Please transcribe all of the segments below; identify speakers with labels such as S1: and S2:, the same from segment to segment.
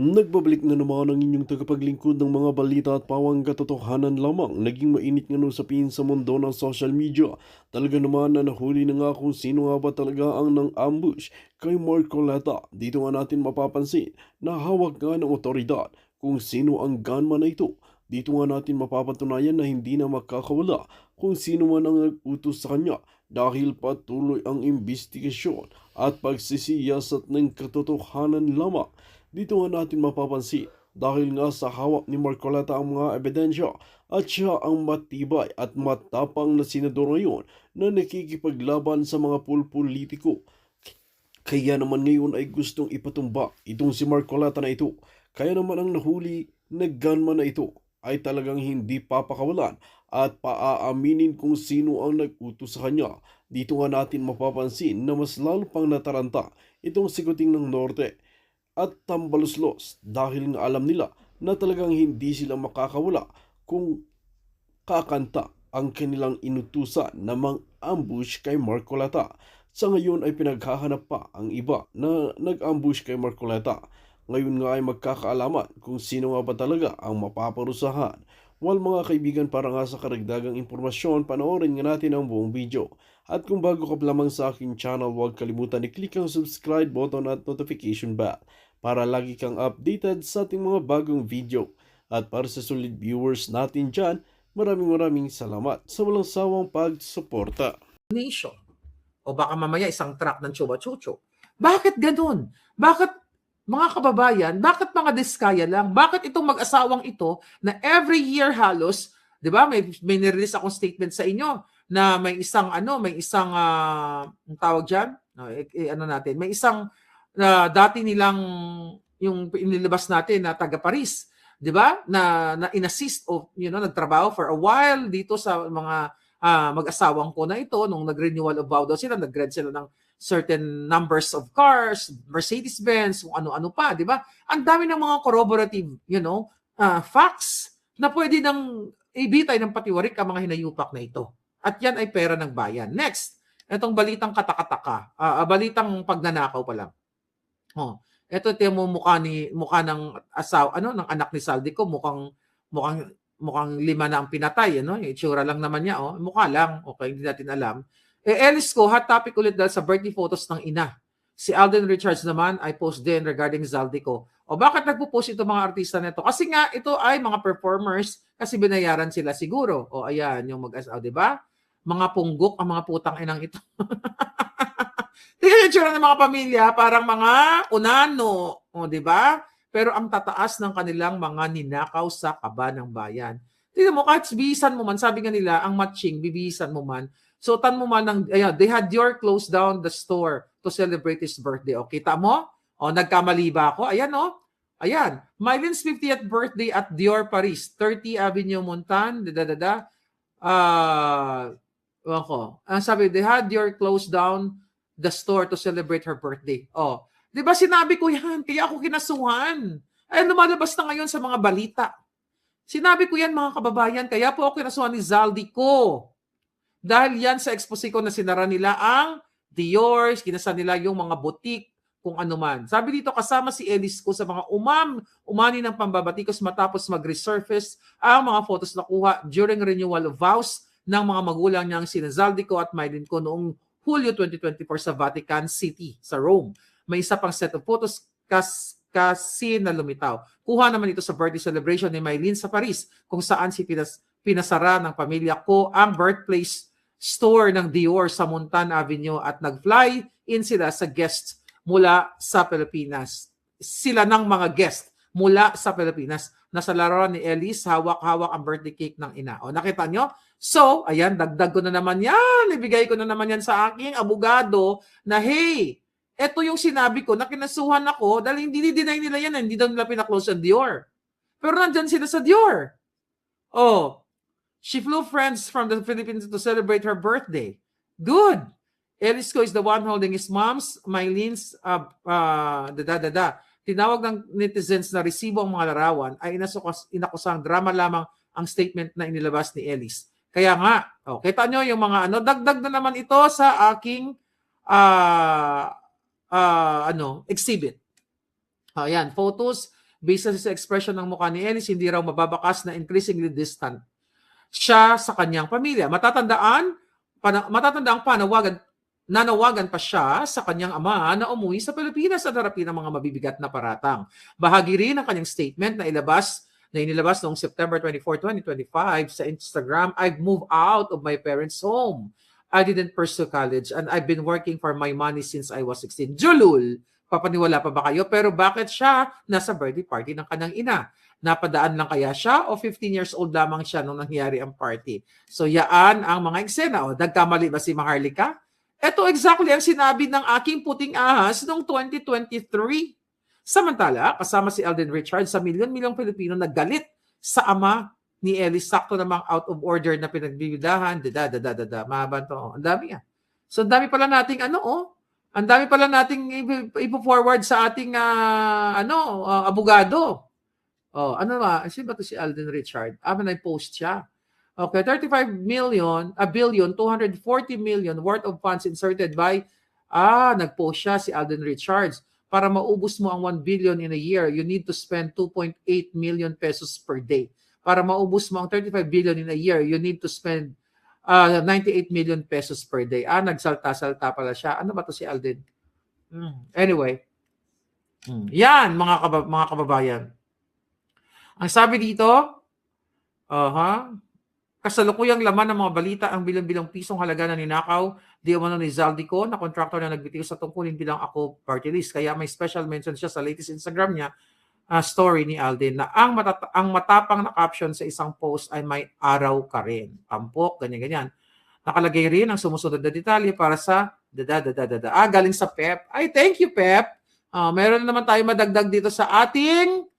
S1: Nagbabalik na naman ang inyong tagapaglingkod ng mga balita at pawang katotohanan lamang. Naging mainit nga nung sapin sa mundo ng social media. Talaga naman na nahuli na nga kung sino nga ba talaga ang nang-ambush kay Mark Coleta. Dito nga natin mapapansin na hawak nga ng otoridad kung sino ang gunman na ito. Dito nga natin mapapatunayan na hindi na makakawala kung sino man ang nag-utos sa kanya dahil patuloy ang investigasyon at pagsisiyasat ng katotohanan lamang. Dito nga natin mapapansin dahil nga sa hawak ni Marcoleta ang mga ebidensya at siya ang matibay at matapang na senador ngayon na nakikipaglaban sa mga pulpolitiko. Kaya naman ngayon ay gustong ipatumba itong si Marcoleta na ito. Kaya naman ang nahuli na gunman na ito ay talagang hindi papakawalan at paaaminin kung sino ang nag-utos sa kanya. Dito nga natin mapapansin na mas lalo pang nataranta itong sikuting ng Norte at tambaluslos dahil nga alam nila na talagang hindi sila makakawala kung kakanta ang kanilang inutusan na mang-ambush kay Marcoleta. Sa ngayon ay pinaghahanap pa ang iba na nag-ambush kay Marcoleta. Ngayon nga ay magkakaalaman kung sino nga ba talaga ang mapaparusahan. Well mga kaibigan, para nga sa karagdagang impormasyon, panoorin nga natin ang buong video. At kung bago ka pa lamang sa aking channel, huwag kalimutan i-click ang subscribe button at notification bell para lagi kang updated sa ating mga bagong video. At para sa solid viewers natin dyan, maraming salamat sa walang sawang pagsuporta.
S2: Nation. O baka mamaya isang truck ng chuba-chucho. Bakit ganun? Bakit mga kababayan, bakit mga diskaya lang? Bakit itong mag-asawang ito na every year halos, 'di ba? May nirelease akong statement sa inyo na may isang ang tawag diyan, ano natin, may isang dati nilang yung inilabas natin na taga Paris, 'di ba? Na inassist o nagtrabaho for a while dito sa mga mag-asawang ko na ito nung nag-renewal of vow daw sila, nag-grant sila ng certain numbers of cars, Mercedes-Benz, kung ano-ano pa, di ba? Ang dami ng mga corroborative, facts na pwede nang ibitay ng patiwarik ang mga hinayupak na ito. At yan ay pera ng bayan. Next, itong balitang katakataka, balitang pagnanakaw pa lang. Ito mo mukha ng ng anak ni Saldico, mukhang 5 na ang pinatay, Yung itsura lang naman niya, mukha lang, okay, hindi natin alam. Ellis ko, hot topic ulit dahil sa birthday photos ng ina. Si Alden Richards naman ay post din regarding Zaldico. Bakit nagpo-post ito mga artista nito? Kasi nga, ito ay mga performers kasi binayaran sila siguro. Ayan, yung mag-asaw, di ba? Mga punggok ang mga putang inang ito. Tingnan yung tsura ng mga pamilya, parang mga unano, di ba? Pero ang tataas ng kanilang mga ninakaw sa kaba ng bayan. Tingnan mo, kahit bihisan mo man, sabi nga nila, ang matching, bibihisan mo man. So, tan mo man, they had Dior close down the store to celebrate his birthday. Kita mo? Nagkamali ba ako? Ayan, Ayan. Mylin's 50th birthday at Dior Paris, 30 Avenue Montan, sabi, they had Dior close down the store to celebrate her birthday. Di ba sinabi ko yan? Kaya ako kinasuhan. Ay, lumalabas na ngayon sa mga balita. Sinabi ko yan mga kababayan, kaya po ako kinasuhan ni Zaldico. Dahil yan sa expose ko na sinara nila ang Dior, kinasa nila yung mga boutique, kung ano man. Sabi dito, kasama si Ellis ko sa mga umani ng pambabatikos matapos mag-resurface ang mga photos na kuha during renewal of vows ng mga magulang niyang sina Zaldico at Mylene ko noong Hulyo 2024 sa Vatican City, sa Rome. May isa pang set of photos kasi na lumitaw. Kuha naman ito sa birthday celebration ni Mylene sa Paris, kung saan si pinasara ng pamilya ko ang birthplace store ng Dior sa Montan Avenue at nag-fly in sila sa guests mula sa Pilipinas. Sila ng mga guest mula sa Pilipinas. Nasa laruan ni Ellis, hawak-hawak ang birthday cake ng ina. Nakita nyo? So, ayan, dagdag ko na naman yan. Ibigay ko na naman yan sa aking abogado na, hey, eto yung sinabi ko na kinasuhan ako dahil hindi deny nila yan. Hindi daw nila pinaklose ang Dior. Pero nandyan sila sa Dior. She flew friends from the Philippines to celebrate her birthday. Good. Elisco is the one holding his mom's, Mylene's, Tinawag ng netizens na resibo ang mga larawan ay inakusang drama lamang ang statement na inilabas ni Ellis. Kaya nga, kita nyo yung mga dagdag na naman ito sa aking exhibit. Ayan, photos Based sa expression ng mukha ni Ellis, hindi raw mababakas na increasingly distant siya sa kanyang pamilya. Matatandaan pa nanawagan pa siya sa kanyang ama na umuwi sa Pilipinas at harapin ang mga mabibigat na paratang. Bahagi rin ng kanyang statement na inilabas noong September 24, 2025 sa Instagram. I've moved out of my parents' home. I didn't pursue college and I've been working for my money since I was 16. Julul! Papaniwala pa ba kayo? Pero bakit siya nasa birthday party ng kanyang ina? Napadaan lang kaya siya o 15 years old lamang siya nung nangyari ang party? So yaan ang mga eksena. O, nagkamali ba si Maharlika? Ito exactly ang sinabi ng aking puting ahas noong 2023. Samantala, kasama si Alden Richards sa milyon-milyong Pilipino na galit sa ama ni Ellis. Sakto namang out of order na pinagbibidahan. Mahaba to. Ang dami yan. So, ang dami pala nating ang dami pala nating ipo-forward sa ating abogado. Sino ba to si Alden Richard? Post siya. Okay, 35 million, a billion, 240 million worth of funds inserted by, nag-post siya si Alden Richards. Para maubos mo ang 1 billion in a year, you need to spend 2.8 million pesos per day. Para maubos mo ang 35 billion in a year, you need to spend 98 million pesos per day. Nagsalta-salta pala siya. Ano ba to si Alden? Anyway. Yan, mga kababayan. Ang sabi dito, kasalukuyang laman ng mga balita ang bilang-bilang pisong halaga na ninakaw di umano ni Zaldico na kontraktor na nagbitiw sa tungkulin bilang Ako Party List. Kaya may special mention siya sa latest Instagram niya story ni Alden na ang matapang na caption sa isang post ay may araw ka rin. Tampok, ganyan-ganyan. Nakalagay rin ang sumusunod na detalye para sa galing sa Pep. Ay, thank you, Pep. Meron naman tayo madagdag dito sa ating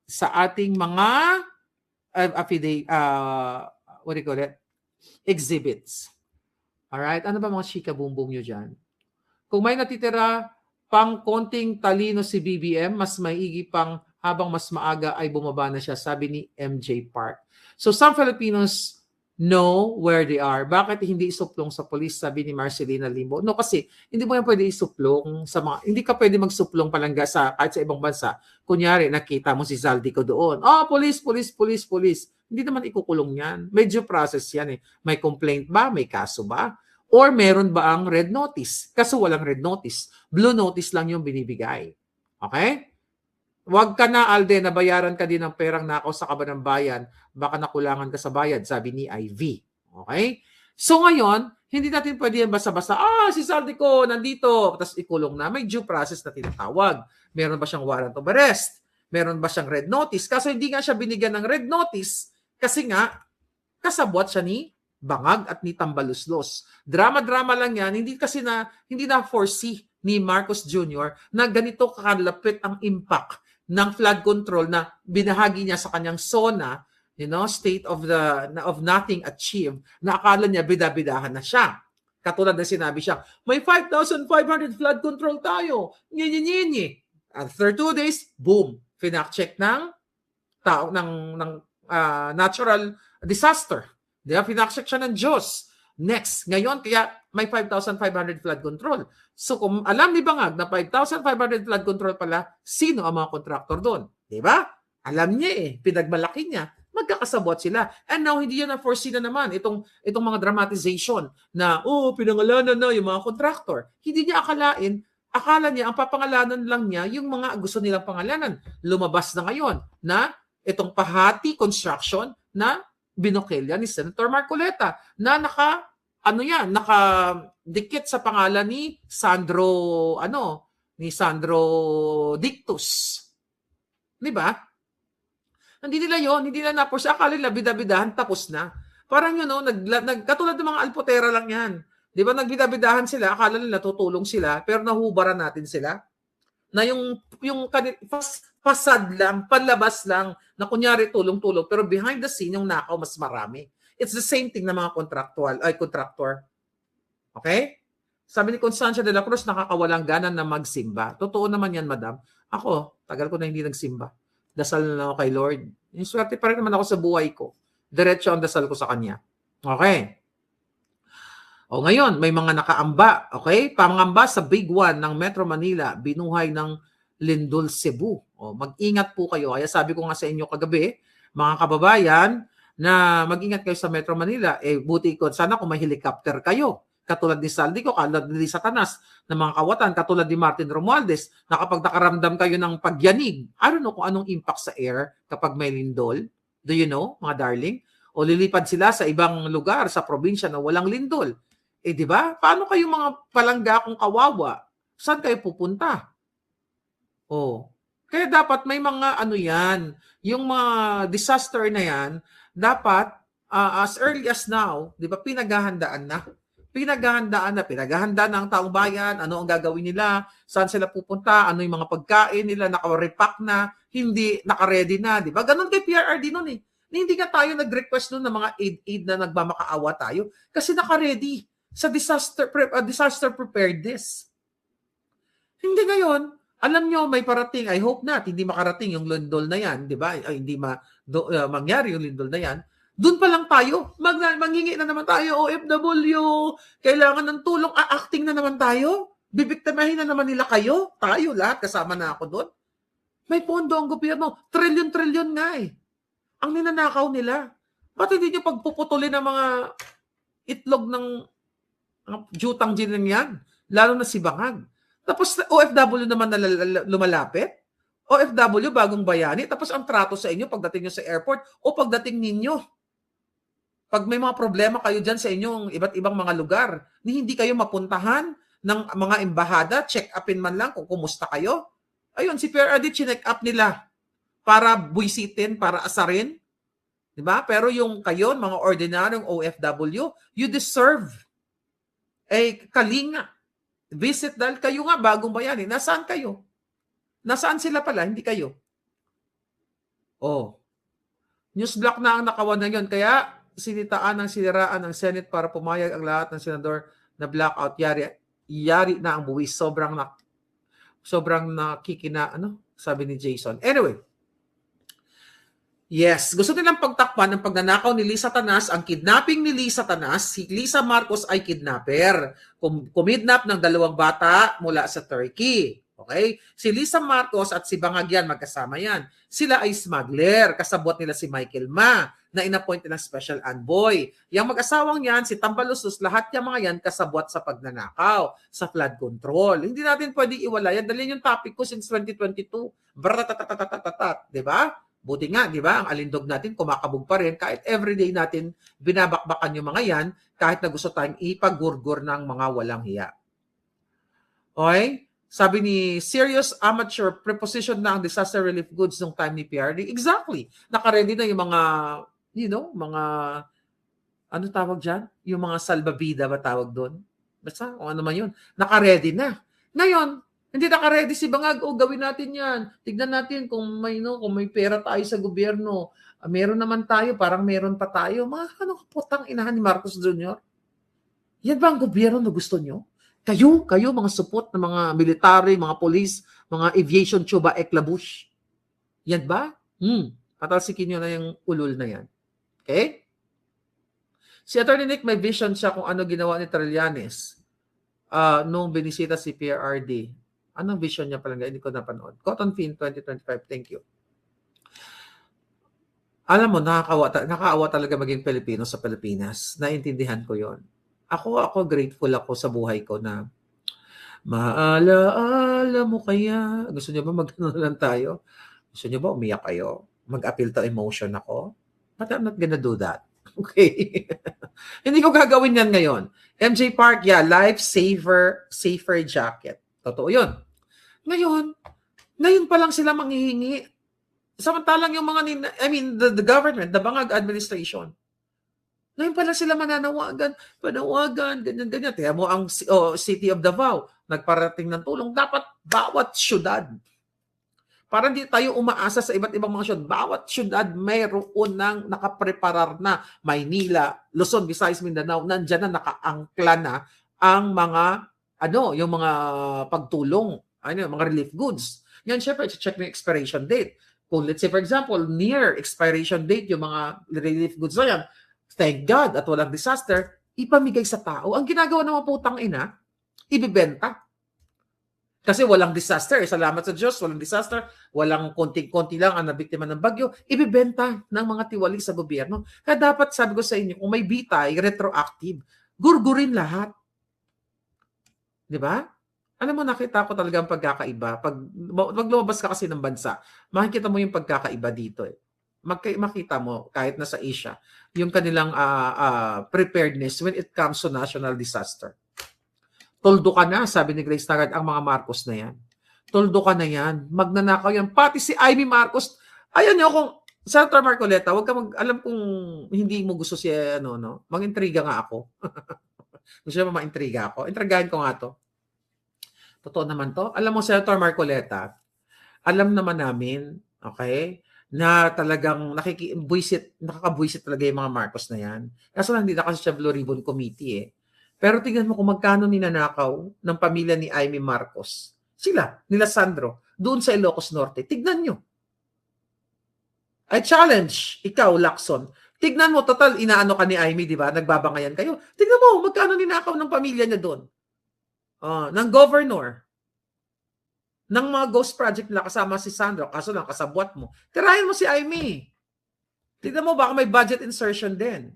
S2: sa ating mga exhibits. Alright? Ano ba mga chika bumbong nyo dyan? Kung may natitira pang konting talino si BBM, mas maigi pang habang mas maaga ay bumaba na siya, sabi ni MJ Park. So some Filipinos know where they are. Bakit hindi isuplong sa police, sabi ni Marcelina Limbo? No, kasi hindi mo yan pwede isuplong sa hindi ka pwede magsuplong palangga kahit sa ibang bansa. Kunyari, nakita mo si Zaldico doon. Police. Hindi naman ikukulong yan. Medyo process yan eh. May complaint ba? May kaso ba? Or meron ba ang red notice? Kaso walang red notice. Blue notice lang yung binibigay. Okay? Huwag ka na, Alden, nabayaran ka din ng perang nakaw sa kaban ng bayan. Baka nakulangan ka sa bayad, sabi ni Ivy. Okay? So ngayon, hindi natin pwede yan basta-basta, si Zaldico nandito, tapos ikulong na. May due process na tinatawag. Meron ba siyang warrant of arrest? Meron ba siyang red notice? Kaso hindi nga siya binigyan ng red notice kasi nga, kasabwat siya ni Bangag at ni Tambaluslos. Drama-drama lang yan. Hindi na foresee ni Marcos Jr. na ganito kalapit ang impact ng flood control na binahagi niya sa kanyang SONA, state of nothing achieved, na akala niya bida-bidahan na siya. Katulad na sinabi siya, may 5,500 flood control tayo. Nye. After 2 days, boom, finact-check ng tao ng natural disaster. Finact-check siya ng Diyos. Next, ngayon, kaya may 5,500 flood control. So kung alam ni Bangag na 5,500 flood control pala, sino ang mga kontraktor doon? Diba? Alam niya pinagmalaki niya. Magkakasabot sila. And now, hindi yan na-foresee na naman itong mga dramatization na, pinangalanan na yung mga kontraktor. Hindi niya akala niya, ang papangalanan lang niya yung mga gusto nilang pangalanan. Lumabas na ngayon na itong Pahati Construction na binokilya ni Senator Marcoleta na nakadikit sa pangalan ni Sandro Dictus. Di ba? Hindi nila na-force. Akala nila bida-bidahan, tapos na. Parang katulad ng mga alpotera lang yan. Di ba, nagbida-bidahan sila, akala nila tutulong sila, pero nahubaran natin sila. Na yung fasad lang, panlabas lang, na kunyari tulong-tulong, pero behind the scene, yung nakaw mas marami. It's the same thing na mga contractor. Okay? Sabi ni Constancia de la Cruz, nakakawalang gana na magsimba. Totoo naman yan, madam. Ako, tagal ko na hindi nagsimba. Dasal na ako kay Lord. Yung swerte pa rin naman ako sa buhay ko. Diretso ang dasal ko sa Kanya. Okay? O ngayon, may mga nakaamba. Okay? Pangamba sa Big One ng Metro Manila, binuhay ng Lindol, Cebu. O, mag-ingat po kayo. Kaya sabi ko nga sa inyo kagabi, mga kababayan, na mag-ingat kayo sa Metro Manila. Buti ko, sana kung may helicopter kayo. Katulad ni Saldico, katulad ni Satanas, ng mga kawatan, katulad ni Martin Romualdez, na kapag nakaramdam kayo ng pagyanig, I don't know kung anong impact sa air kapag may lindol. Do you know, mga darling? O lilipad sila sa ibang lugar, sa probinsya na walang lindol. Di ba? Paano kayo mga palangga kung kawawa? Saan kayo pupunta? Kaya dapat may mga ano yan, yung mga disaster na yan, dapat as early as now, di ba, pinaghahandaan na ang taong bayan, ano ang gagawin nila, saan sila pupunta, ano yung mga pagkain nila, naka-repack na, hindi naka-ready na, di ba? Ganun kay PRRD noon eh. Hindi nga tayo nag-request noon ng mga aid na nagmamakaawa tayo kasi naka-ready sa disaster preparedness. Hindi ngayon, alam nyo, may parating, I hope not, hindi makarating yung lindol na yan, di ba? Hindi mangyari yung lindol na yan. Doon pa lang tayo, manghingi na naman tayo, OFW, kailangan ng tulong, acting na naman tayo, bibiktimahin na naman nila kayo, tayo lahat, kasama na ako doon. May pondo ang gobyerno, trilyon-trilyon nga eh. Ang ninanakaw nila. Ba't hindi nyo pagpuputulin ng mga itlog ng jutang gin yan? Lalo na si Bangag. Tapos OFW naman na lumalapit. OFW, bagong bayani. Tapos ang trato sa inyo pagdating nyo sa airport o pagdating ninyo. Pag may mga problema kayo dyan sa inyong iba't ibang mga lugar, hindi kayo mapuntahan ng mga embahada, check-upin man lang kung kumusta kayo. Ayun, si PRRD, check up nila para buisitin, para asarin. Diba? Pero yung kayo, mga ordinaryong OFW, you deserve kalinga. Visit dahil kayo nga, bagong bayani. Nasaan kayo? Nasaan sila pala? Hindi kayo. Newsblock na ang nakawan na yun. Kaya, sinitaan ng siniraan ng Senate para pumayag ang lahat ng senador na blackout. Yari na ang buwis. Sobrang nakikina, sabi ni Jason. Anyway, yes, gusto nilang pagtakpan ng pagnanakaw ni Lisa Tanas, ang kidnapping ni Lisa Tanas. Si Lisa Marcos ay kidnapper. Kumidnap ng 2 bata mula sa Turkey. Okay? Si Lisa Marcos at si Bangagyan, magkasama yan. Sila ay smuggler. Kasabot nila si Michael Ma na inappoint nilang special envoy. Yang mag-asawang yan, si Tambaluslos, lahat yung mga yan kasabot sa pagnanakaw, sa flood control. Hindi natin pwedeng iwala yan. Dahil yung topic ko since 2022. Bratatatatatat. Diba? Buti nga, di ba? Ang alindog natin kumakabog pa rin kahit everyday natin binabakbakan yung mga yan kahit na gusto tayong ipagurgur ng mga walang hiya. Okay? Sabi ni Serious Amateur, preposition na ang disaster relief goods nung time ni PRD. Exactly. Naka-ready na yung mga, mga, ano tawag dyan? Yung mga salbabida ba tawag doon? Basta, kung ano man yun. Naka-ready na. Ngayon, hindi naka-ready si Bangag, gawin natin yan. Tignan natin kung may pera tayo sa gobyerno. Meron naman tayo, parang meron pa tayo. Mga putang inahan ni Marcos Jr. Yan ba ang gobyerno na gusto nyo? Kayo, mga support ng mga military, mga police, mga aviation chuba eklabush. Yan ba? Patalsikin nyo na yung ulul na yan. Okay? Si Atty. Nick may vision siya kung ano ginawa ni Trillanes nung binisita si PRRD. Anong vision niya palang? Hindi ko napanood. Cotton Fin 2025. Thank you. Alam mo, nakakaawa talaga maging Pilipino sa Pilipinas. Naintindihan ko yon. Ako grateful ako sa buhay ko na maalaala mo kaya. Gusto niyo ba mag-ano lang tayo? Gusto niyo ba umiyak kayo? Mag-appeal to emotion ako? But I'm not gonna do that. Okay? Hindi ko gagawin yan ngayon. MJ Park, life safer jacket. Totoo yun. Ngayon pa lang sila manghihingi. Samantalang yung mga, the government, the Bangag administration, ngayon pa lang sila panawagan, ganyan. Kaya mo ang City of Davao, nagparating ng tulong. Dapat bawat syudad, para hindi tayo umaasa sa iba't ibang mga syudad, bawat syudad mayroon ng nakapreparar na. Maynila, Luzon, Visayas, Mindanao, nandyan na nakaangkla na ang mga, yung mga pagtulong, mga relief goods. Yan, syempre, check yung expiration date. Kung let's say, for example, near expiration date, yung mga relief goods na yan, thank God at walang disaster, ipamigay sa tao. Ang ginagawa ng mga putang ina, ibibenta. Kasi walang disaster. Salamat sa Diyos, walang disaster. Walang konting-konti lang ang nabiktima ng bagyo. Ibibenta ng mga tiwali sa gobyerno. Kaya dapat, sabi ko sa inyo, kung may bitay, retroactive, gurgurin lahat. Di ba? Alam mo, nakita ko talaga ang pagkakaiba. Pag lumabas ka kasi ng bansa, makikita mo yung pagkakaiba dito eh. Makita mo, kahit nasa Asia, yung kanilang preparedness when it comes to national disaster. Toldo ka na, sabi ni Grace Tagad, ang mga Marcos na yan. Toldo ka na yan. Magnanakaw yan. Pati si Amy Marcos, ayan nyo kung, Senator Marcoleta, wag ka alam kung hindi mo gusto siya, mag-intriga nga ako. Gusto mo ma-intriga ako? Intrigahin ko nga to. Totoo naman to. Alam mo, Senator Marcoleta, alam naman namin, okay, na talagang nakakabwisit talaga yung mga Marcos na yan. Kaso lang, hindi na kasi siya Blue Ribbon Committee eh. Pero tingnan mo kung magkano ninanakaw ng pamilya ni Amy Marcos. Nila Sandro, doon sa Ilocos Norte. Tignan nyo. I challenge, ikaw, Lacson. Tignan mo, total, inaano ka ni Amy, di ba? Nagbabangayan kayo. Tignan mo, magkano ninakaw ng pamilya niya doon. Ng governor. Ng mga ghost project nila kasama si Sandro. Kaso lang, kasabwat mo. Tirahin mo si Amy. Tignan mo, baka may budget insertion din.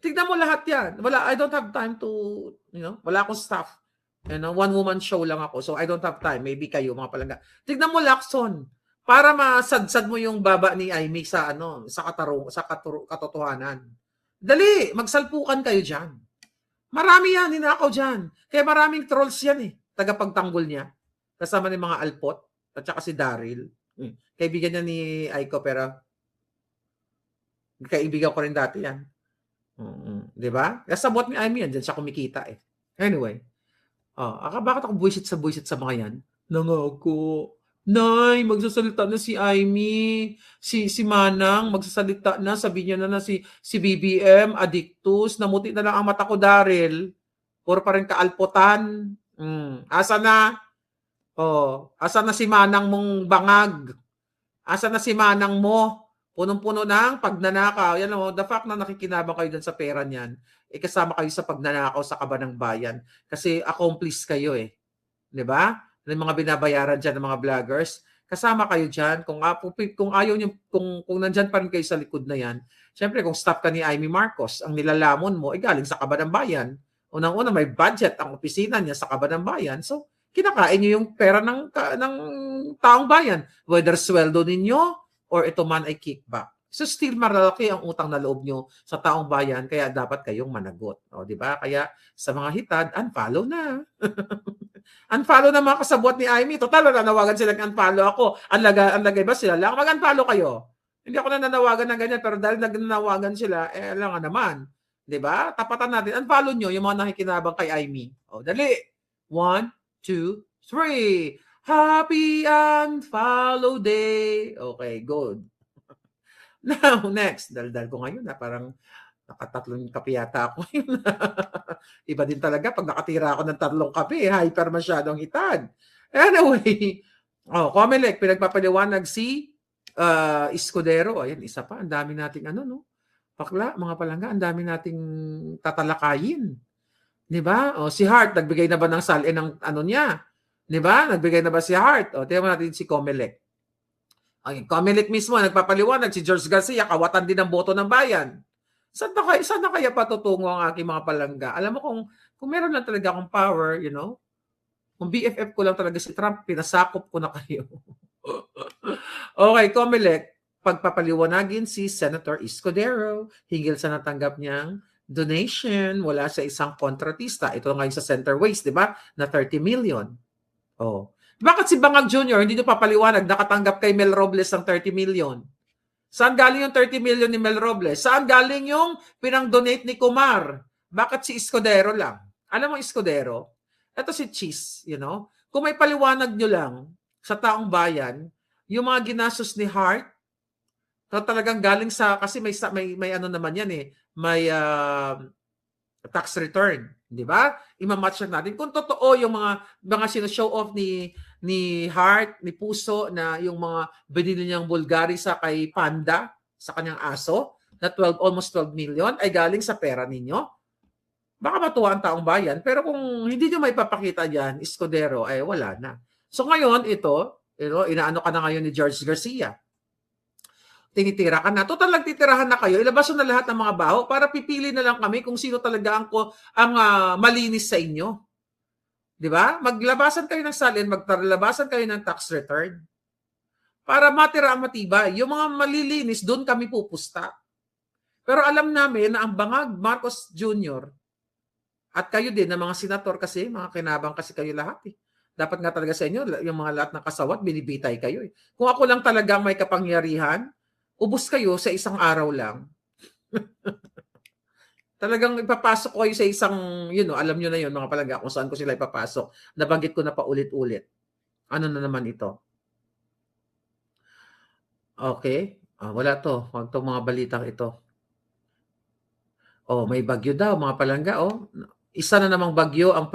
S2: Tignan mo lahat yan. I don't have time to, wala akong staff. One-woman show lang ako. So, I don't have time. Maybe kayo, mga palangga. Tignan mo, Lacson. Para masadsad mo yung baba ni Amy sa katotohanan. Dali, magsalpukan kayo dyan. Marami yan, ninakaw dyan. Kaya maraming trolls yan eh. Tagapagtanggol niya. Kasama ni mga Alpot. At saka si Daryl. Kaibigan niya ni Aiko, pero kaibigan ko rin dati yan. Di ba? Kasabot ni Amy yan. Diyan siya kumikita eh. Anyway. Bakit ako buwisit sa mga yan? Nangako. Nay, magsasalita na si Amy. Si Manang, magsasalita na. Sabi niya na si BBM, addictus. Namuti na lang ang mata ko, Daryl. Puro pa rin kaalpotan. Asa na? Asa na si Manang mong bangag? Asa na si Manang mo? Punong-puno ng pagnanakaw. Yan o, the fact na nakikinabang kayo dyan sa pera niyan, kasama kayo sa pagnanakaw sa kaba ng bayan. Kasi accomplice kayo eh. Di ba? Ng mga binabayaran dyan ng mga vloggers. Kasama kayo dyan. Kung ayaw nyo, kung nandyan pa rin kayo sa likod na yan, syempre kung stop ka ni Amy Marcos, ang nilalamon mo, galing sa kaba ng bayan. Unang-una, may budget ang opisina niya sa kaba ng bayan. So, kinakain nyo yung pera ng taong bayan. Whether sweldo ninyo, or ito man ay kickback. So still malaki ang utang na loob nyo sa taong bayan, kaya dapat kayong managot. Di ba? Kaya sa mga hitad, unfollow na. Unfollow na mga kasabot ni Amy. Total, nanawagan sila ng unfollow ako. Anlagay ba sila lang? Mag-unfollow kayo. Hindi ako nanawagan ng ganyan, pero dahil nagnanawagan sila, alam nga naman. Di ba? Tapatan natin. Unfollow nyo yung mga nakikinabang kay Amy. Dali. 1, 2, 3. Happy Unfollow Day. Okay, good. Now, next. Daldal ko ngayon parang nakatatlong kape yata ako. Iba din talaga pag nakatira ako ng 3 kape. Hyper masyadong hitad. Anyway, Comelec, pinagpapaliwanag si Escudero. Ayan, isa pa. Ang dami nating Pakla, mga palangga, ang dami nating tatalakayin. Diba? Si Hart, nagbigay na ba ng salin ng niya? Diba? Nagbigay na ba si Hart? Tingnan natin si Comelec. Comelec mismo, nagpapaliwanag si George Garcia, kawatan din ang boto ng bayan. Saan na kaya patutungo ang aking mga palangga? Alam mo kung meron lang talaga akong power, kung BFF ko lang talaga si Trump, pinasakop ko na kayo. Okay, Comelec, pagpapaliwanagin si Senator Escudero hinggil sa natanggap niyang donation wala sa isang kontratista. Ito ngayon sa Center Waste, di ba? Na 30 million. Bakit si Bangag Jr. hindi nyo papaliwanag nakatanggap kay Mel Robles ng 30 million? Saan galing yung 30 million ni Mel Robles? Saan galing yung pinang-donate ni Kumar? Bakit si Escudero lang? Alam mo, Escudero, ito si Cheese, kung may paliwanag nyo lang sa taong bayan, yung mga ginastos ni Hart, talagang galing sa, kasi may naman yan may tax return, di ba? Imamatch natin kung totoo yung mga sino-show off ni Hart, ni Puso, na yung mga binili niyang Bulgari sa kay Panda, sa kanyang aso, na almost 12 million ay galing sa pera ninyo. Baka matuwa ang taong bayan, pero kung hindi nyo maipapakita diyan, Escudero, ay wala na. So ngayon, inaano ka na ngayon ni George Garcia. Tinitira ka na. Total nagtitirahan na kayo. Ilabas nyo na lahat ng mga baho para pipili na lang kami kung sino talaga ang malinis sa inyo. Di ba? Maglabasan kayo ng salin, maglabasan kayo ng tax return. Para matira ang matibay. Yung mga malilinis, doon kami pupusta. Pero alam namin na ang bangag Marcos Jr. at kayo din na mga senator kasi, mga kinabang kasi kayo lahat eh. Dapat nga talaga sa inyo, yung mga lahat ng kasawat, binibitay kayo eh. Kung ako lang talagang may kapangyarihan, ubos kayo sa isang araw lang. Talagang ipapasok ko kayo sa isang, alam nyo na yun mga palangga, kung saan ko sila ipapasok. Nabanggit ko na paulit-ulit. Ano na naman ito? Okay. Wala to. Huwag itong mga balitang ito. May bagyo daw mga palangga. Isa na namang bagyo ang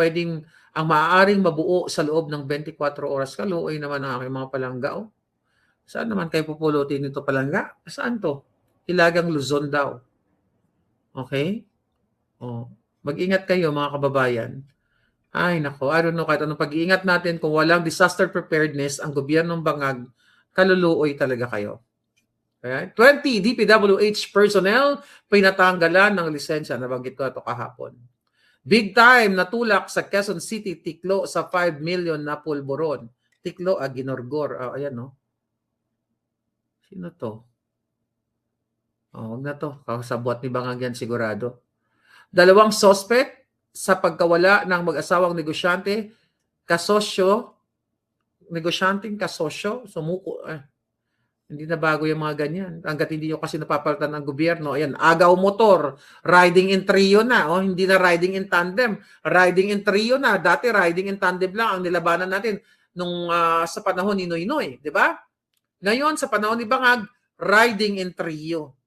S2: maaaring mabuo sa loob ng 24 oras. Kaluoy naman ang aking mga palangga. Saan naman kayo pupulutin nito palangga? Saan to? Hilagang Luzon daw. Okay? Mag-ingat kayo mga kababayan. Ay nako, I don't know kahit anong pag-iingat natin kung walang disaster preparedness ang gobyernong bangag, kaluluoy talaga kayo. Okay? 20 DPWH personnel pinatanggalan ng lisensya. Nabanggit ko ito kahapon. Big time natulak sa Quezon City, Tiklo sa 5 million na pulburon. Tiklo, Ginorgor. Ayan, no? Sino to? Wag na to. Kasabwat ni Bangag yan sigurado. 2 suspect sa pagkawala ng mag-asawang negosyante, kasosyo, sumuko. Hindi na bago yung mga ganyan. Hanggat hindi nyo kasi napapalitan ng gobyerno. Ayan, agaw motor, riding in trio na. Hindi na riding in tandem. Riding in trio na. Dati riding in tandem lang ang nilabanan natin nung sa panahon ni Noynoy. Di ba? Ngayon, sa panahon ni Bangag, riding in trio.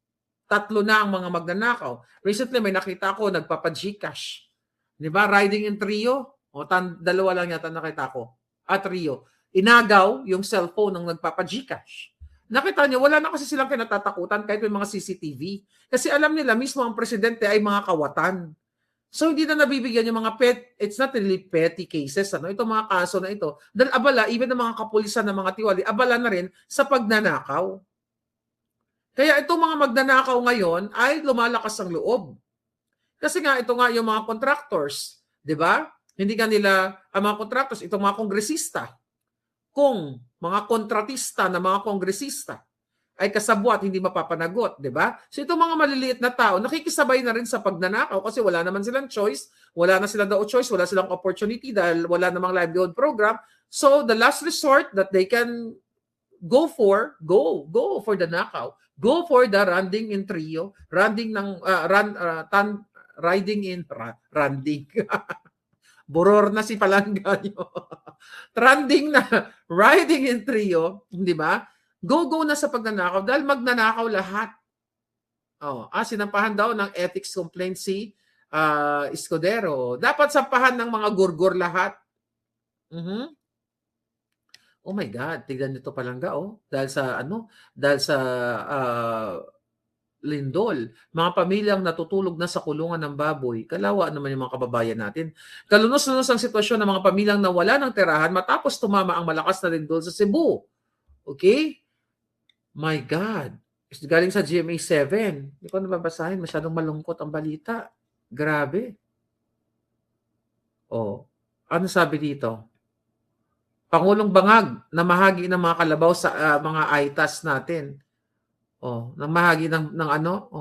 S2: 3 na ang mga magnanakaw. Recently, may nakita ko, nagpapa-Gcash. Di ba? Riding in trio. 2 lang yata nakita ko. Trio. Inagaw yung cellphone ng nagpapa-Gcash. Nakita niyo, wala na kasi silang kinatatakutan kahit may mga CCTV. Kasi alam nila, mismo ang presidente ay mga kawatan. So, hindi na nabibigyan yung mga it's not really petty cases. Itong mga kaso na ito. Dahil abala, even ng mga kapulisan ng mga tiwali, abala na rin sa pagnanakaw. Kaya itong mga magnanakaw ngayon ay lumalakas ang loob. Kasi nga, ito nga yung mga contractors. Di ba? Hindi nga nila, ang mga contractors, itong mga kongresista. Kung mga kontratista na mga kongresista ay kasabwat, hindi mapapanagot, di ba? So itong mga maliliit na tao, nakikisabay na rin sa pagnanakaw kasi wala naman silang choice, wala na silang choice, wala silang opportunity dahil wala namang livelihood program. So the last resort that they can go for the nakaw. Go for the randing in trio, riding Boror na si Palangga nyo. Trending na riding in trio, di ba? Go na sa pagnanakaw dahil magnanakaw lahat. Sinampahan daw ng ethics complaint si Escudero. Dapat sampahan ng mga gurgur lahat. Oh my God, tignan nito Palangga dahil sa lindol, mga pamilyang natutulog na sa kulungan ng baboy. Kalawa naman yung mga kababayan natin. Kalunos-lunos ang sitwasyon ng mga pamilyang nawala ng tirahan matapos tumama ang malakas na lindol sa Cebu. Okay? My God. Galing sa GMA 7. Hindi ko nababasahin. Masyadong malungkot ang balita. Grabe. Ano sabi dito? Pangulong Bangag, namahagi ng mga kalabaw sa mga ITAS natin. Namahagi ng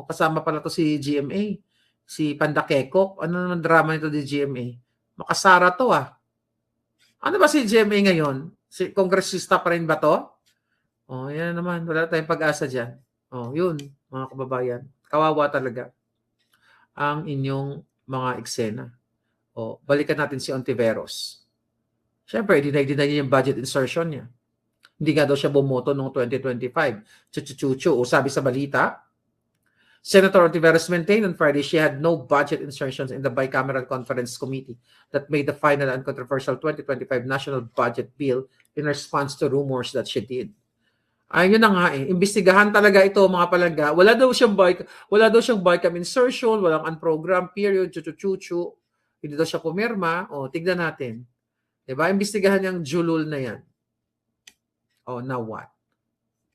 S2: kasama pala to si GMA, si Pandakekok. Ano naman drama nito di GMA? Makasara to Ano ba si GMA ngayon? Si kongresista pa rin ba to? Yan naman. Wala tayong pag-asa dyan. Yun, mga kababayan. Kawawa talaga ang inyong mga eksena. Balikan natin si Ontiveros. Siyempre, dinay niya yung budget insertion niya. Hindi nga daw siya bumoto noong 2025. Chuchu. Sabi sa balita, Senator Ontiveros maintained on Friday she had no budget insertions in the Bicameral Conference Committee that made the final and controversial 2025 National Budget Bill in response to rumors that she did. Ayun na nga eh. Imbestigahan talaga ito mga palangga. Wala daw siyang Bicam insertion, walang unprogrammed period, chuchu-chuchu. Hindi daw siya pumirma. O, tignan natin. 'Di ba? Imbestigahan yung julul na yan. Oh, now what?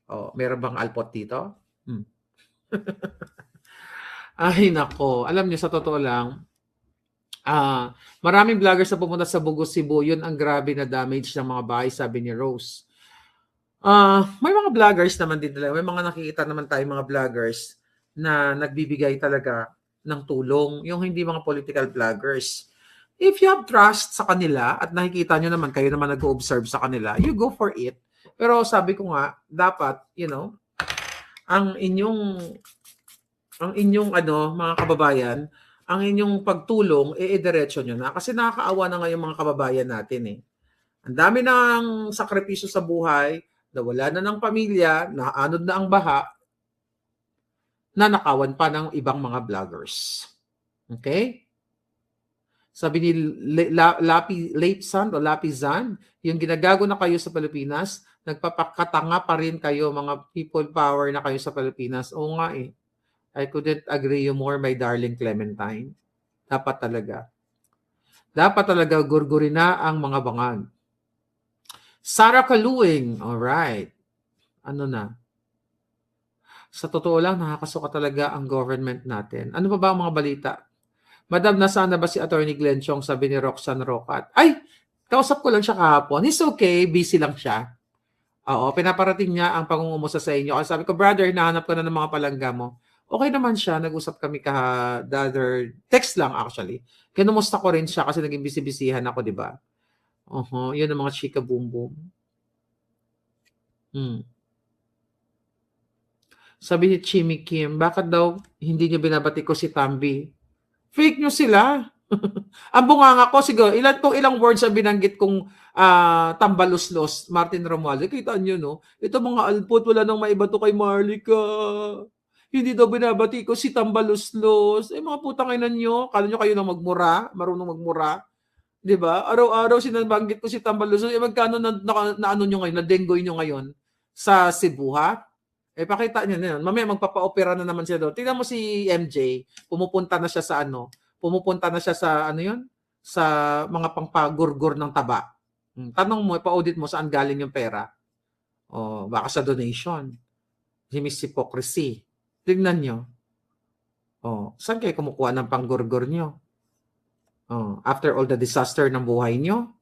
S2: Oh, meron bang alpot dito? Hmm. Ay nako, alam niyo sa totoo lang, maraming vloggers na pumunta sa Bugos, Cebu, yun ang grabe na damage ng mga bahay, sabi ni Rose. May mga vloggers naman din talaga, may mga nakikita naman tayo mga vloggers na nagbibigay talaga ng tulong, yung hindi mga political vloggers. If you have trust sa kanila at nakikita nyo naman, kayo naman nag-observe sa kanila, you go for it. Pero sabi ko nga, dapat, ang inyong mga kababayan, ang inyong pagtulong, diretso nyo na. Kasi nakakaawa na ngayon mga kababayan natin eh. Ang dami ng sakripisyo sa buhay, nawala na ng pamilya, naanod na ang baha, nanakawan pa ng ibang mga vloggers. Okay? Sabi ni Lapizan, yung ginagago na kayo sa Pilipinas, nagpapakatanga pa rin kayo, mga people power na kayo sa Pilipinas. Oo nga eh. I couldn't agree you more, my darling Clementine. Dapat talaga gurgurin na ang mga bangag. Sarah Kaluing, alright. Ano na? Sa totoo lang, nakakasuka talaga ang government natin. Ano pa ba ang mga balita? Madam, nasaan na ba si Attorney Glenn Chong, sabi ni Roxanne Rocat? Ay, kausap ko lang siya kahapon. He's okay, busy lang siya. Oo, pinaparating niya ang pangungumusta sa inyo. Kasi sabi ko, brother, nahanap ka na ng mga palangga mo. Okay naman siya, nag-usap kami the other, text lang actually. Kinumusta ko rin siya kasi naging busy-busyhan ako, di ba? Yun ang mga chika boom boom. Sabi ni Chimmy Kim, bakit daw hindi niyo binabati ko si Tambi? Fake news sila. Ang bunganga ko, siguro, ilang words ang binanggit kong tambaluslos, Martin Romualdez. Kita niyo, no? Ito mga alpot, wala nang maibato kay Marlica. Hindi daw binabati ko si tambaluslos. Mga putang ina nyo, kala nyo kayo nang magmura, marunong magmura. 'Di ba? Araw-araw sinabanggit ko si tambaluslos. Magkano na ano nyo ngayon, na denggoy nyo ngayon sa Cebu, ha? Pakita niyo na yun. Mamaya magpapa-opera na naman siya doon. Tingnan mo si MJ, pumupunta na siya sa sa mga pangpagurgur ng taba. Tanong mo, pa-audit mo saan galing yung pera. Baka sa donation. Miss hypocrisy. Tingnan nyo. Saan kayo kumukuha ng panggurgur nyo? After all the disaster ng buhay nyo?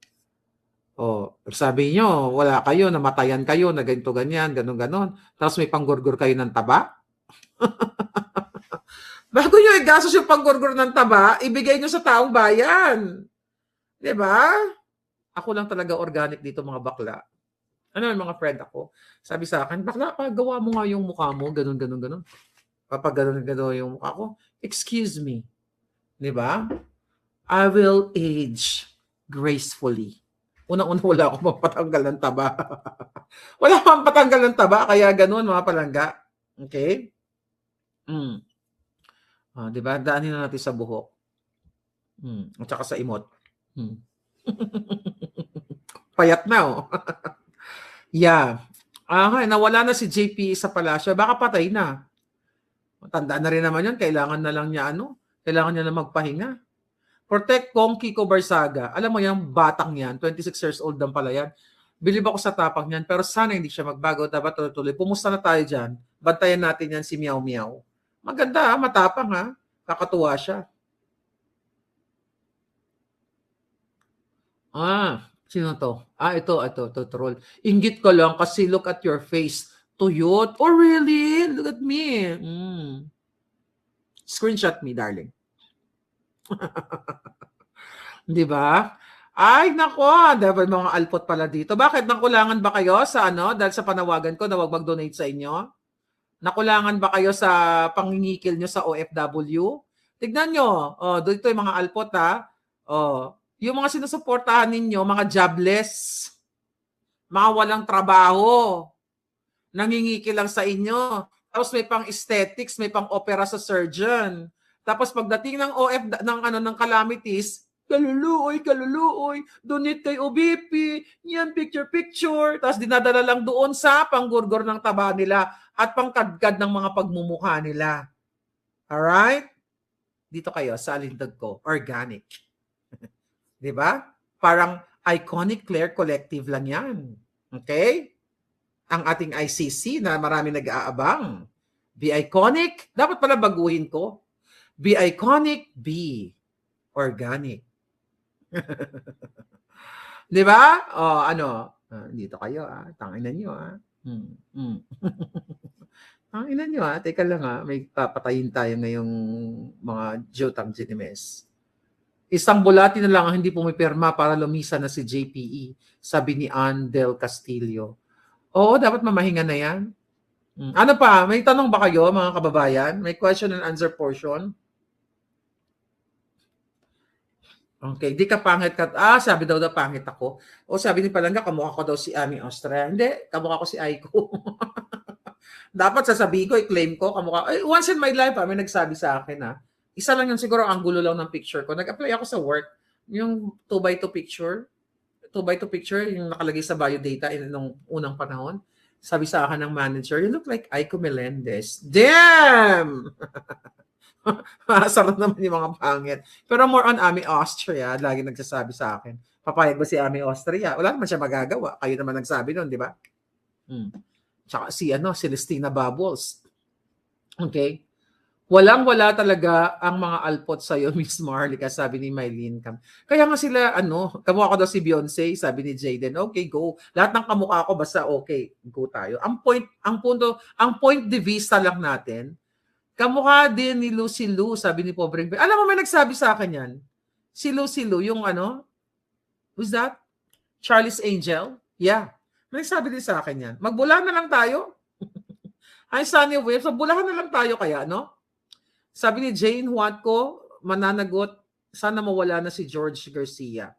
S2: Sabi nyo, wala kayo, namatayan kayo, na ganito, ganyan, ganon. Tapos may panggurgur kayo ng taba? Bago nyo igasos yung panggurgur ng taba, ibigay nyo sa taong bayan. Diba? Ako lang talaga organic dito, mga bakla. Ano yung mga friend ako? Sabi sa akin, bakla, pagawa mo nga yung mukha mo, ganon. Papaganon yung mukha ko. Excuse me. Diba? I will age gracefully. Unang-una wala akong mapatanggal ng taba. Wala akong patanggal ng taba, kaya ganun mga palangga. Okay? Diba? Daanin na natin sa buhok. At saka sa imot. Payat na, oh. Yeah. Nawala na si JP sa palasyo. Baka patay na. Tanda na rin naman yun. Kailangan na lang niya, kailangan niya na magpahinga. Protect Kong Kiko Barsaga. Alam mo yung batang yan, 26 years old lang pala yan. Bilib ako sa tapang yan, pero sana hindi siya magbago. Dapat tuloy. Pumusta na tayo dyan. Bantayan natin yan si Meow Meow. Maganda, matapang ha. Kakatuwa siya. Sino to? Ito, troll. Inggit ko lang kasi look at your face. Tuyot. Oh, really? Look at me. Screenshot me, darling. Di ba? Ay, nako. Dahil mga alpot pala dito. Bakit? Nakulangan ba kayo sa dahil sa panawagan ko na wag mag-donate sa inyo? Nakulangan ba kayo sa pangingikil nyo sa OFW? Tignan nyo. Dito yung mga alpot, ha? Yung mga sinusuportahan ninyo, mga jobless, mga walang trabaho, nangingikil lang sa inyo. Tapos may pang aesthetics, may pang opera sa surgeon. Tapos pagdating ng ng calamities, kaluluoy, donate kay OBP, yan, picture. Tapos dinadala lang doon sa panggurgor ng taba nila at pangkadkad ng mga pagmumukha nila. Alright? Dito kayo sa alindog ko, organic. Di ba? Parang Iconic Claire Collective lang yan. Okay? Ang ating ICC na marami nag-aabang. Be iconic. Dapat pala baguhin ko. Be iconic, be organic. Di ba? O, ano? Dito kayo, tanginan nyo, Tanginan nyo, Teka lang, may papatayin tayo ngayong mga Jotang Ginimes. Isang bulati na lang ang hindi pumipirma para lumisa na si JPE, sabi ni Ann Del Castillo. Oo, dapat mamahinga na yan. Ano pa? May tanong ba kayo, mga kababayan? May question and answer portion? Okay, di ka pangit ka. Sabi daw pangit ako. O sabi ni Palangga, kamukha ko daw si Ami Austria. Hindi, kamukha ko si Aiko. Dapat sasabihin ko, i-claim ko, kamukha. Once in my life, may nagsabi sa akin, Isa lang yun siguro, ang gulo lang ng picture ko. Nag-apply ako sa work. Yung 2x2 picture. 2x2 picture, yung nakalagay sa biodata nung unang panahon. Sabi sa akin ng manager, you look like Aiko Melendez. Damn! Masarap naman yung mga pangit. Pero more on Ami Austria, lagi nagsasabi sa akin. Papayag ba si Ami Austria? Wala naman siya magagawa. Kayo naman nagsabi nun, di ba? Tsaka si Celestina Bubbles. Okay? Walang-wala talaga ang mga alpot sa'yo, Miss Marlica, sabi ni Mylene Cam. Kaya nga sila, kamukha ko daw si Beyonce, sabi ni Jaden, okay, go. Lahat ng kamukha ko, basta okay, go tayo. Ang point de vista lang natin, kamukha din ni Lucy Lou, sabi ni Pobreng. Alam mo, may nagsabi sa akin yan. Si Lucy Lou, yung who's that? Charlie's Angel? Yeah. May nagsabi din sa akin yan. Magbulahan na lang tayo. Hi, Sunny Waves. Magbulahan na lang tayo kaya, no? Sabi ni Jane Huatco, mananagot, sana mawala na si George Garcia.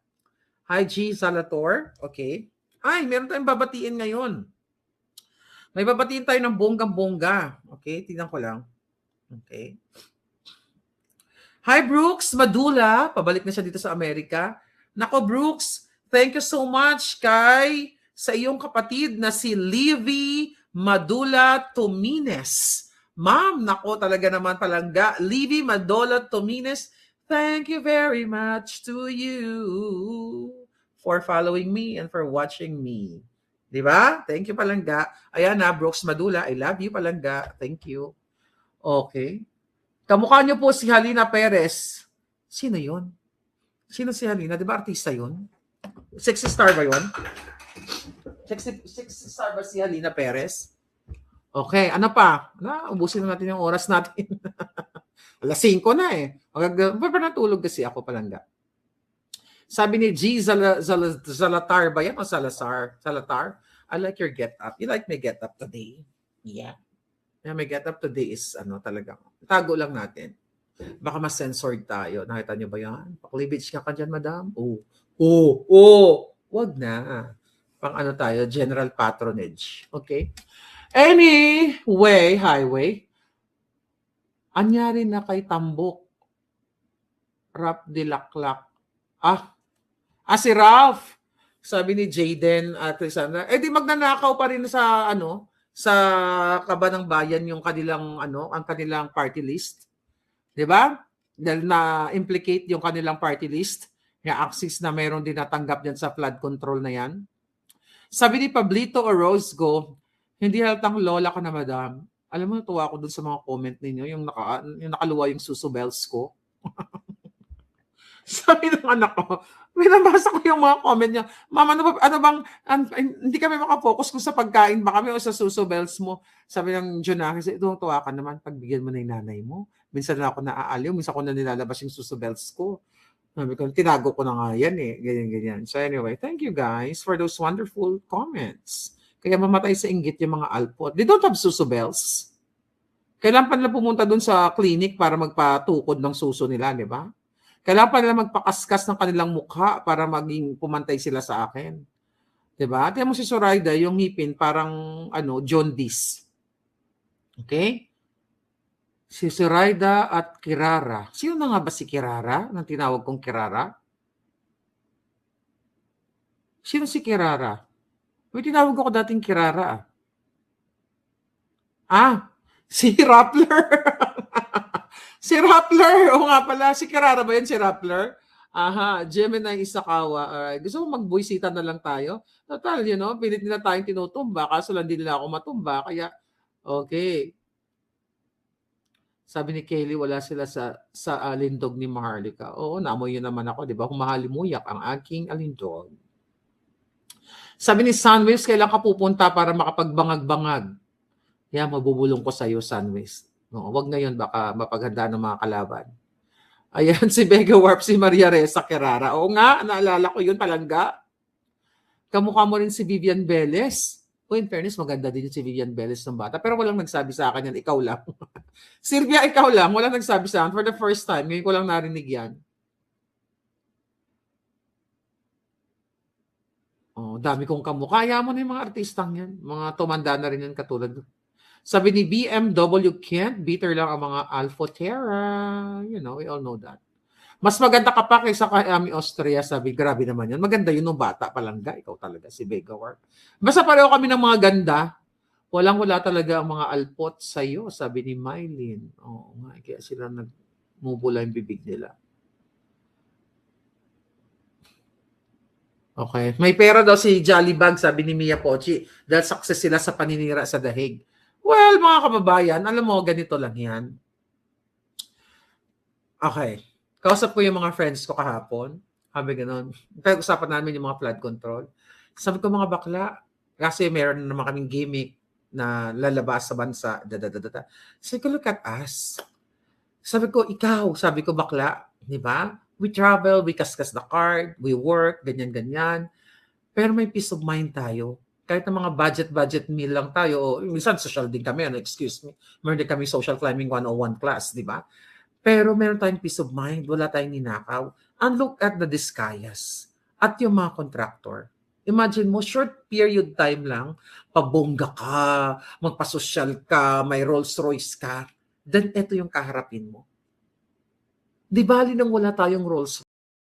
S2: Hi, G. Salator. Okay. Ay, meron tayong babatiin ngayon. May babatiin tayo ng bonggang-bongga. Okay, tingnan ko lang. Okay. Hi, Brooks Madula. Pabalik na siya dito sa Amerika. Nako, Brooks, thank you so much sa iyong kapatid na si Livy Madula Tomines. Ma'am, nako talaga naman Palangga. Livy Madula Tomines, thank you very much to you for following me and for watching me. Diba? Thank you, Palangga. Ayan Brooks Madula. I love you, Palangga. Thank you. Okay. Kamukha niyo po si Halina Perez. Sino yun? Sino si Halina? Di ba artista yun? Sexy star ba yun? Sexy star ba si Halina Perez? Okay. Ano pa? Ubusin na natin yung oras natin. Alas 5 na eh. Natulog kasi ako Palangga. Sabi ni G. Zalatar ba yan? O Salazar? Salatar? I like your get up. You like my get up today? Yeah. My get up today is talagang tago lang natin. Baka mas-censored tayo. Nakita niyo ba yan? Pa-cleavage ka dyan, madam? Wag na. Pang tayo, general patronage. Okay? Anyway, highway. Anyari na kay Tambok. Rap de Laklak. Si Ralph. Sabi ni Jaden at Sandra. Di magnanakaw pa rin sa sa Kaba ng Bayan yung kanilang ang kanilang party list. 'Di ba? Dahil na-implicate yung kanilang party list, yung Axis na mayroon din natanggap diyan sa flood control na 'yan. Sabi ni Pablito Orozco, hindi halatang lola ka na madam. Alam mo, natuwa ako dun sa mga comment ninyo, yung nakaluwa yung susubels ko. Sabi ng anak ko, binabasa ko yung mga comment niya. Mama, hindi kami makafocus kung sa pagkain ba kami o sa susubels mo. Sabi ng Jonakis, tuwa ka naman, pagbigyan mo na yung nanay mo. Minsan na ako naaaliw, minsan ko na nilalabas yung susubels ko. Sabi ko, tinago ko na nga yan ganyan. So anyway, thank you guys for those wonderful comments. Kaya mamatay sa inggit yung mga alpot. They don't have susubels. Kailangan pa nila pumunta dun sa clinic para magpatukod ng suso nila, di ba? Kailangan pa nila magpakaskas ng kanilang mukha para maging pumantay sila sa akin. Diba? Tingnan mo si Zoraida, yung ngipin parang jaundice. Okay? Si Zoraida at Kirara. Sino na nga ba si Kirara? Nang tinawag kong Kirara? Sino si Kirara? May tinawag ako dating Kirara. Si Rappler. Si Rappler. O nga pala, si Kirara ba yan si Rappler? Aha, Gemini Isakawa. Alright. Gusto mo magbuisita na lang tayo? Total, pilit nila tayong tinutumba. Kaso lang din nila ako matumba. Kaya, okay. Sabi ni Kelly, wala sila sa alindog ni Maharlika. Oo, naamoy yun naman ako, di ba? Kung mahalimuyak ang aking alindog. Sabi ni Sunwaves, kailan ka pupunta para makapagbangag-bangag? Mabubulong ko sa iyo, Sunwaves. No, wag ngayon, baka mapaghanda ng mga kalaban. Ayan, si Vega Warp, si Maria Reza Kerara. Oo nga, naalala ko yun, palangga. Kamukha mo rin si Vivian Velez. In fairness, maganda din si Vivian Velez ng bata. Pero walang nagsabi sa akin yan, ikaw lang. Sylvia, ikaw lang. Walang nagsabi sa akin. For the first time, ngayon ko lang narinig yan. Dami kong kamukha. Kaya mo na yung mga artistang yan. Mga tumanda na rin yan katulad. Sabi ni BMW Kent, bitter lang ang mga Alphoterra. We all know that. Mas maganda ka pa kaysa kay Ami Austria. Sabi, grabe naman yan. Maganda yun nung bata palangga. Ikaw talaga, si Vega Warp. Basta pareho kami ng mga ganda. Walang-wala talaga ang mga alpot sa'yo, sabi ni Mylene. Oo nga, kaya sila nagmubula yung bibig nila. Okay. May pera daw si Jollibag, sabi ni Mia Pochi, dahil success sila sa paninira sa dahig. Well, mga kababayan, alam mo, ganito lang yan. Okay. Kausap ko yung mga friends ko kahapon. Sabi ganun. Pag-usapan namin yung mga flood control. Sabi ko, mga bakla, kasi meron naman kaming gimmick na lalabas sa bansa. Sabi ko, look at us. Sabi ko, ikaw, sabi ko, bakla, di ba? We travel, we kaskas the card, we work, ganyan-ganyan. Pero may peace of mind tayo. Kahit na mga budget meal lang tayo, o minsan social din kami, excuse me, meron din kami social climbing 101 class, di ba? Pero meron tayong peace of mind, wala tayong ninakaw. And look at the Discayas at yung mga contractor. Imagine mo, short period time lang, pabongga ka, magpasosyal ka, may Rolls Royce ka, then eto yung kaharapin mo. Di bali nang wala tayong Rolls